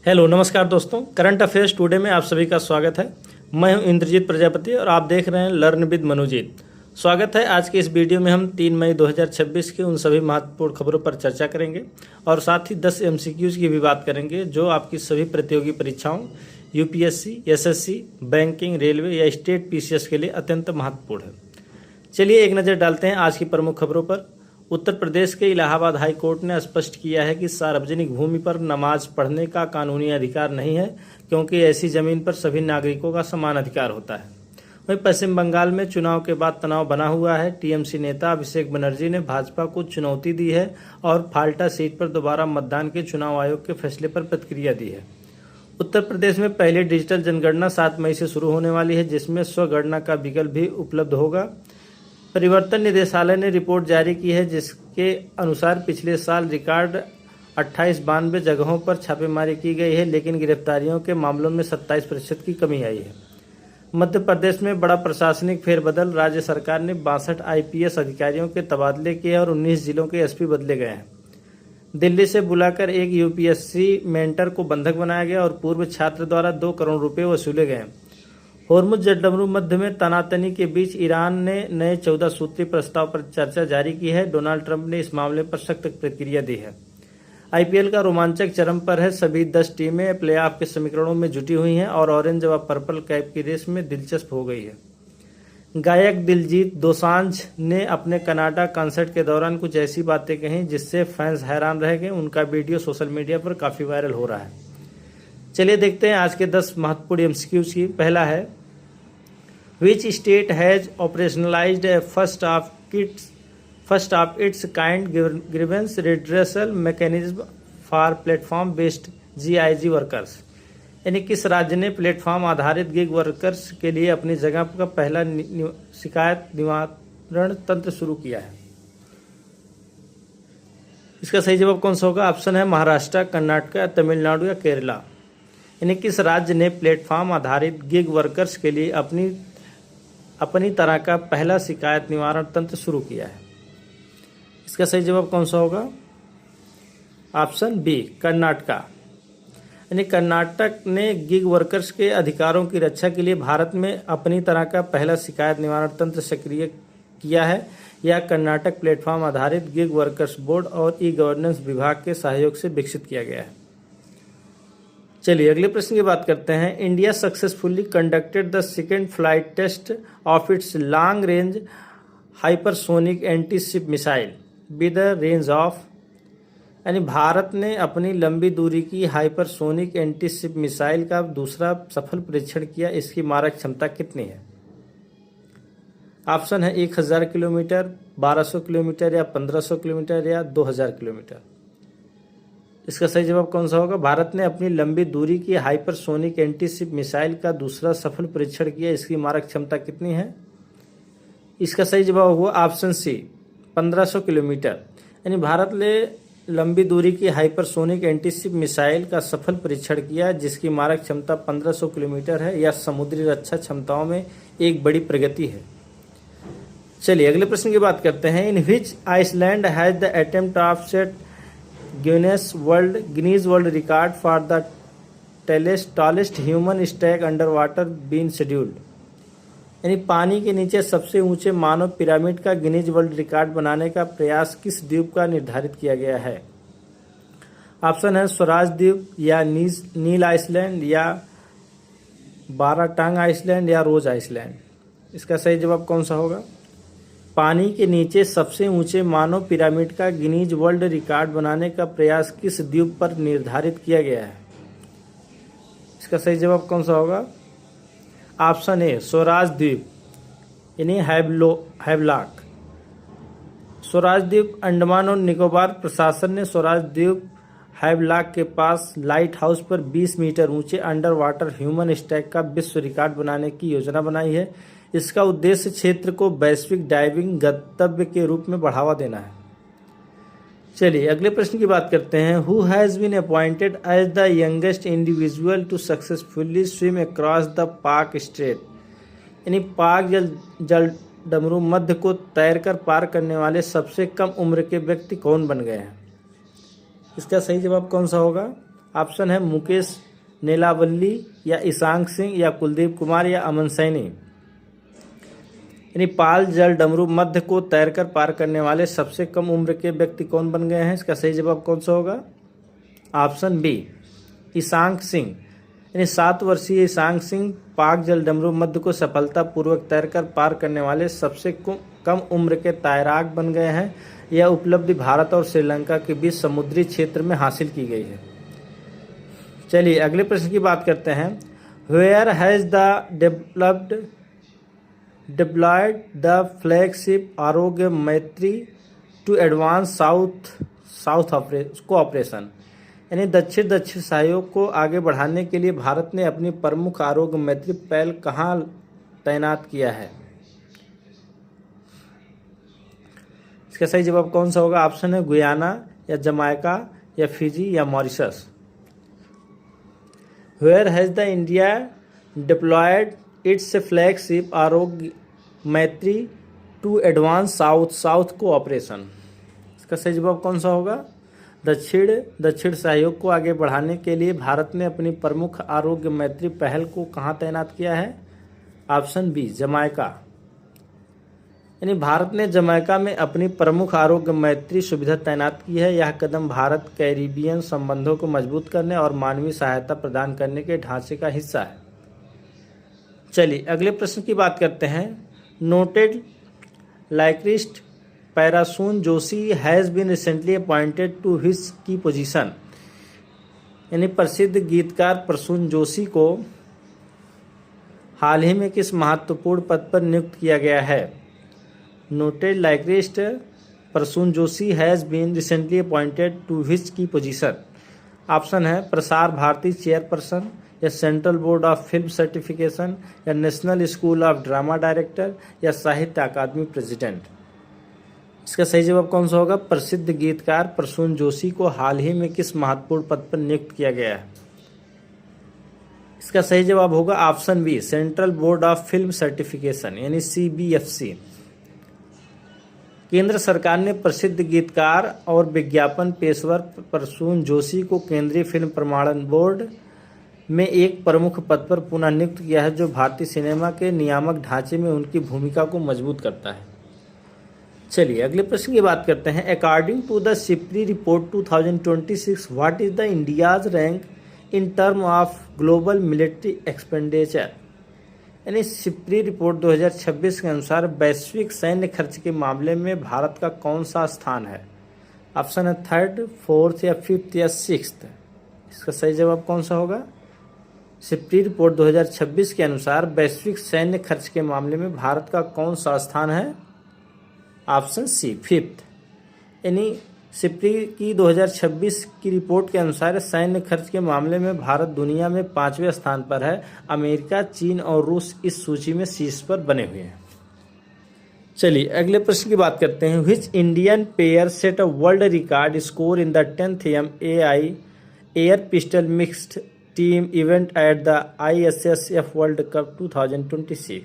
Hello नमस्कार दोस्तों, current affairs today में आप सभी का स्वागत है। मैं हूं इंद्रजीत प्रजापति और आप देख रहे हैं लर्न विद मनोजीत। स्वागत है। आज के इस वीडियो में हम 3 मई 2026 की उन सभी महत्वपूर्ण खबरों पर चर्चा करेंगे और साथ ही 10 MCQs की भी बात करेंगे जो आपकी सभी प्रतियोगी परीक्षाओं यूपीएससी, एसएससी, बैंकिंग, रेलवे या स्टेट पीसीएस के लिए अत्यंत महत्वपूर्ण है। चलिए एक नज़र डालते हैं आज की प्रमुख खबरों पर। उत्तर प्रदेश के इलाहाबाद हाई कोर्ट ने स्पष्ट किया है कि सार्वजनिक भूमि पर नमाज पढ़ने का कानूनी अधिकार नहीं है, क्योंकि ऐसी जमीन पर सभी नागरिकों का समान अधिकार होता है। वहीं पश्चिम बंगाल में चुनाव के बाद तनाव बना हुआ है। टीएमसी नेता अभिषेक बनर्जी ने भाजपा को चुनौती दी है और फाल्टा सीट पर दोबारा मतदान के चुनाव आयोग के फैसले पर प्रतिक्रिया दी है। उत्तर प्रदेश में पहले डिजिटल जनगणना 7 मई से शुरू होने वाली है, जिसमें स्वगणना का विकल्प भी उपलब्ध होगा। परिवर्तन निदेशालय ने रिपोर्ट जारी की है, जिसके अनुसार पिछले साल रिकॉर्ड 2892 जगहों पर छापेमारी की गई है, लेकिन गिरफ्तारियों के मामलों में 27% की कमी आई है। मध्य प्रदेश में बड़ा प्रशासनिक फेरबदल। राज्य सरकार ने 62 IPS अधिकारियों के तबादले किए और 19 जिलों के SP बदले गए हैं। दिल्ली से बुलाकर एक UPSC मेंटर को बंधक बनाया गया और पूर्व छात्र द्वारा 2 करोड़ रुपए वसूले गए। होर्मुज जलडमरू मध्य में तनातनी के बीच ईरान ने नए 14 सूत्रीय प्रस्ताव पर चर्चा जारी की है। डोनाल्ड ट्रंप ने इस मामले पर सख्त प्रतिक्रिया दी है। IPL का रोमांचक चरम पर है। सभी 10 टीमें प्लेऑफ के समीकरणों में जुटी हुई हैं और ऑरेंज व पर्पल कैप की रेस में दिलचस्प हो गई है। गायक दिलजीत दोसांझ ने अपने कनाडा कॉन्सर्ट के दौरान कुछ ऐसी बातें कही जिससे फैंस हैरान रह गए। उनका वीडियो सोशल मीडिया पर काफ़ी वायरल हो रहा है। चलिए देखते हैं आज के 10 महत्वपूर्ण MCQs की। पहला है, which state has operationalised A first of its kind grievance redressal mechanism for platform based GIG workers. यानी किस राज्य ने प्लेटफॉर्म आधारित गिग वर्कर्स के लिए अपनी जगह का पहला शिकायत निवारण तंत्र शुरू किया है। इसका सही जवाब कौन सा होगा? ऑप्शन है महाराष्ट्र, कर्नाटक, तमिलनाडु या केरला। यानी किस राज्य ने प्लेटफॉर्म आधारित गिग वर्कर्स के लिए अपनी तरह का पहला शिकायत निवारण तंत्र शुरू किया है। इसका सही जवाब कौन सा होगा? Option B, Karnataka. यानी कर्नाटक ने गिग वर्कर्स के अधिकारों की रक्षा के लिए भारत में अपनी तरह का पहला शिकायत निवारण तंत्र सक्रिय किया है। यह कर्नाटक प्लेटफॉर्म आधारित गिग वर्कर्स बोर्ड और ई-गवर्नेंस विभाग के सहयोग से विकसित किया गया है। चलिए अगले प्रश्न की बात करते हैं। India successfully conducted the second flight test of its long range hypersonic anti ship missile with range of. यानी भारत ने अपनी लंबी दूरी की हाइपरसोनिक एंटी शिप मिसाइल का दूसरा सफल परीक्षण किया। इसकी मारक क्षमता कितनी है? ऑप्शन है 1000 किलोमीटर, 1200 किलोमीटर या 1500 किलोमीटर या 2000 किलोमीटर। इसका सही जवाब कौन सा होगा? भारत ने अपनी लंबी दूरी की हाइपरसोनिक एंटी शिप मिसाइल का दूसरा सफल परीक्षण किया। इसकी मारक क्षमता कितनी है? इसका सही जवाब हुआ ऑप्शन सी, 1500 किलोमीटर। यानी भारत ने लंबी दूरी की हाइपरसोनिक एंटी शिप मिसाइल का सफल परीक्षण किया, जिसकी मारक क्षमता 1500 किलोमीटर है। यह समुद्री रक्षा क्षमताओं में एक बड़ी प्रगति है। चलिए अगले प्रश्न की बात करते हैं। In which Iceland has the attempt of set Guinness world record for the tallest human stack under water been scheduled. यानी पानी के नीचे सबसे ऊंचे मानव पिरामिड का गिनीज वर्ल्ड रिकॉर्ड बनाने का प्रयास किस द्वीप का निर्धारित किया गया है? ऑप्शन है स्वराज द्वीप या नील आइसलैंड या बाराटांग आइसलैंड या रोज आइसलैंड। इसका सही जवाब कौन सा होगा? पानी के नीचे सबसे ऊंचे मानव पिरामिड का गिनीज वर्ल्ड रिकॉर्ड बनाने का प्रयास किस द्वीप पर निर्धारित किया गया है? इसका सही जवाब कौन सा होगा? ऑप्शन ए, स्वराज द्वीप यानी हैवलॉक। स्वराज द्वीप अंडमान और निकोबार प्रशासन ने स्वराज द्वीप हैवलॉक के पास लाइट हाउस पर 20 मीटर ऊंचे अंडर वाटर ह्यूमन स्टैग का विश्व रिकॉर्ड बनाने की योजना बनाई है। इसका उद्देश्य क्षेत्र को वैश्विक डाइविंग गंतव्य के रूप में बढ़ावा देना है। चलिए अगले प्रश्न की बात करते हैं। Who has been appointed as the youngest individual to successfully swim across the Palk strait. यानी पाक जल डमरू मध्य को तैरकर पार करने वाले सबसे कम उम्र के व्यक्ति कौन बन गए हैं? इसका सही जवाब कौन सा होगा? ऑप्शन है मुकेश नेलावल्ली या ईशांक सिंह या कुलदीप कुमार या अमन सैनी। यानी पाल जल डमरू मध्य को तैरकर पार करने वाले सबसे कम उम्र के व्यक्ति कौन बन गए हैं? इसका सही जवाब कौन सा होगा? Option B Ishank Singh. यानी 7 वर्षीय ईशांक सिंह पाक जल डमरू मध्य को सफलतापूर्वक तैरकर पार करने वाले सबसे कम उम्र के तैराक बन गए हैं। यह उपलब्धि भारत और श्रीलंका के बीच समुद्री क्षेत्र में हासिल की गई है। चलिए अगले प्रश्न की बात करते हैं। Where has the deployed the flagship Arogya Maitri to advance south cooperation. यानी दक्षिण सहयोग को आगे बढ़ाने के लिए भारत ने अपनी प्रमुख आरोग्य मैत्री पहल कहाँ तैनात किया है? इसका सही जवाब कौन सा होगा? ऑप्शन है गुयाना या जमाइका या फिजी या Mauritius. Where has the India deployed its flagship Arogya Maitri to advance south cooperation. इसका सही जवाब कौन सा होगा? दक्षिण सहयोग को आगे बढ़ाने के लिए भारत ने अपनी प्रमुख आरोग्य मैत्री पहल को कहाँ तैनात किया है? Option B Jamaica. यानी भारत ने जमैका में अपनी प्रमुख आरोग्य मैत्री सुविधा तैनात की है। यह कदम भारत कैरिबियन संबंधों को मजबूत करने और मानवीय सहायता प्रदान करने के ढांचे का हिस्सा है। चलिए अगले प्रश्न की बात करते हैं। Noted lyricist Prasoon Joshi has been recently appointed to his key position. यानी प्रसिद्ध गीतकार प्रसून जोशी को हाल ही में किस महत्वपूर्ण पद पर नियुक्त किया गया है? Noted lyricist Prasoon Joshi has been recently appointed to his key position. Option है प्रसार भारती चेयरपर्सन या central board of film certification या national school of drama director या साहित्य अकादमी प्रेसिडेंट। इसका सही जवाब कौन सा होगा? प्रसिद्ध गीतकार प्रसून जोशी को हाल ही में किस महत्वपूर्ण पद पर नियुक्त किया गया है? इसका सही जवाब होगा option B Central board of film Certification यानी CBFC। केंद्र सरकार ने प्रसिद्ध गीतकार और विज्ञापन पेशेवर प्रसून जोशी को केंद्रीय फिल्म प्रमाणन बोर्ड में एक प्रमुख पद पर पुनः नियुक्त किया है, जो भारतीय सिनेमा के नियामक ढांचे में उनकी भूमिका को मजबूत करता है। चलिए अगले प्रश्न की बात करते हैं। According to the SIPRI report 2026, what is the India's rank in term of global military expenditure. यानी सिप्री रिपोर्ट 2026 के अनुसार वैश्विक सैन्य खर्च के मामले में भारत का कौन सा स्थान है? ऑप्शन है 3rd, 4th या 5th या 6th। इसका सही जवाब कौन सा होगा? सिप्री रिपोर्ट 2026 के अनुसार वैश्विक सैन्य खर्च के मामले में भारत का कौन सा स्थान है? Option C 5th। यानी सिप्री की 2026 की रिपोर्ट के अनुसार सैन्य खर्च के मामले में भारत दुनिया में 5वें स्थान पर है। अमेरिका, चीन और रूस इस सूची में शीर्ष पर बने हुए हैं। चलिए अगले प्रश्न की बात करते हैं। Which Indian pair set a world record score in the 10th MAI air pistol mixed team event at the ISSF world cup 2026।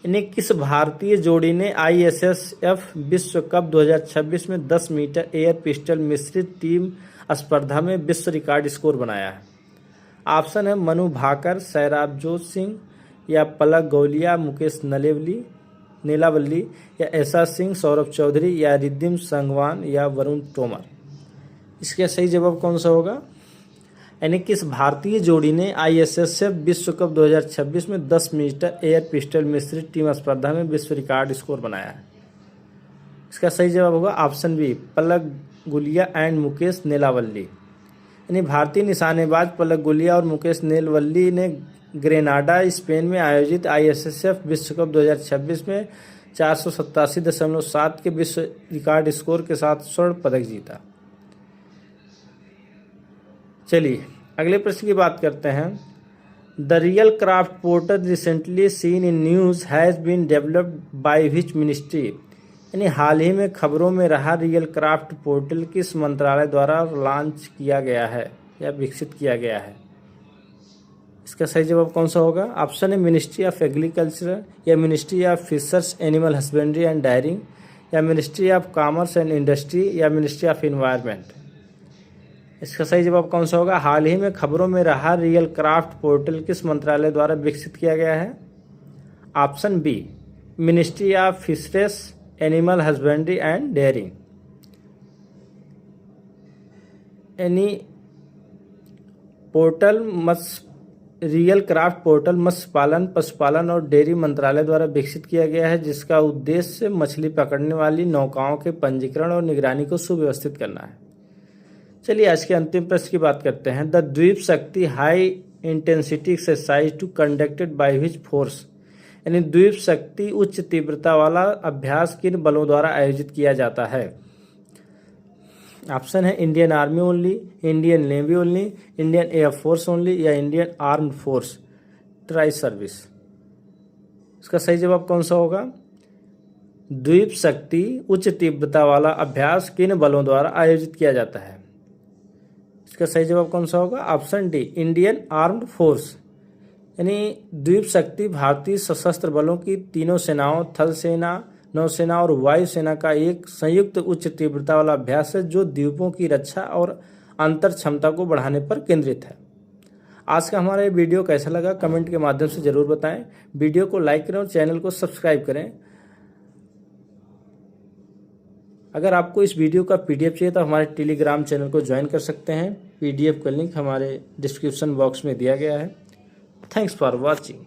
इन्हें किस भारतीय जोड़ी ने ISSF विश्व कप 2026 में 10 मीटर एयर पिस्टल मिश्रित टीम स्पर्धा में विश्व रिकॉर्ड स्कोर बनाया है? ऑप्शन है मनु भाकर, सैराबजोत सिंह या पलक गौलिया, मुकेश नेलावल्ली या ऐसा सिंह, सौरभ चौधरी या रिद्धिम संगवान या वरुण तोमर। इसका सही जवाब कौन सा होगा? यानी किस भारतीय जोड़ी ने ISSF विश्व कप 2026 में 10 मीटर एयर पिस्टल मिश्रित टीम स्पर्धा में विश्व रिकॉर्ड स्कोर बनाया है? इसका सही जवाब होगा option B Palak Gulia and Mukesh Nelavalli. यानी भारतीय निशानेबाज पलक गुलिया और मुकेश नेलावल्ली ने ग्रेनाडा स्पेन में आयोजित ISSF विश्व कप 2026 में 487.7 के विश्व रिकॉर्ड स्कोर के साथ स्वर्ण पदक जीता। चलिए अगले प्रश्न की बात करते हैं। The real craft portal recently seen in news has been developed by which ministry. यानी हाल ही में खबरों में रहा रियल क्राफ्ट पोर्टल किस मंत्रालय द्वारा लॉन्च किया गया है या विकसित किया गया है? इसका सही जवाब कौन सा होगा? ऑप्शन है मिनिस्ट्री ऑफ एग्रीकल्चर या ministry of fisheries animal husbandry and dairying या ministry of commerce and industry या मिनिस्ट्री ऑफ इन्वायरमेंट। इसका सही जवाब कौन सा होगा? हाल ही में खबरों में रहा रियल क्राफ्ट पोर्टल किस मंत्रालय द्वारा विकसित किया गया है? Option B, ministry of fisheries, animal husbandry and dairying. एनी पोर्टल रियल क्राफ्ट पोर्टल मत्स्य पालन, पशुपालन और डेयरी मंत्रालय द्वारा विकसित किया गया है, जिसका उद्देश्य मछली पकड़ने वाली नौकाओं के पंजीकरण और निगरानी को सुव्यवस्थित करना है। चलिए आज के अंतिम प्रश्न की बात करते हैं। The Dweep Shakti high intensity exercise to conducted by which force, यानी द्वीप शक्ति उच्च तीव्रता वाला अभ्यास किन बलों द्वारा आयोजित किया जाता है? ऑप्शन है Indian army only, Indian navy only, Indian air force only या Indian armed force tri service. इसका सही जवाब कौन सा होगा? द्वीप शक्ति उच्च तीव्रता वाला अभ्यास किन बलों द्वारा आयोजित किया जाता है? इसका सही जवाब कौन सा होगा? Option D, Indian armed force. यानी द्वीप शक्ति भारतीय सशस्त्र बलों की तीनों सेनाओं, थल सेना, नौसेना और वायुसेना का एक संयुक्त उच्च तीव्रता वाला अभ्यास है जो द्वीपों की रक्षा और अंतर क्षमता को बढ़ाने पर केंद्रित है। आज का हमारा ये वीडियो कैसा लगा कमेंट के माध्यम से जरूर बताएं। वीडियो को लाइक करें और चैनल को सब्सक्राइब करें। अगर आपको इस वीडियो का पीडीएफ चाहिए तो हमारे टेलीग्राम चैनल को ज्वाइन कर सकते हैं। पीडीएफ का लिंक हमारे डिस्क्रिप्शन बॉक्स में दिया गया है। Thanks for watching.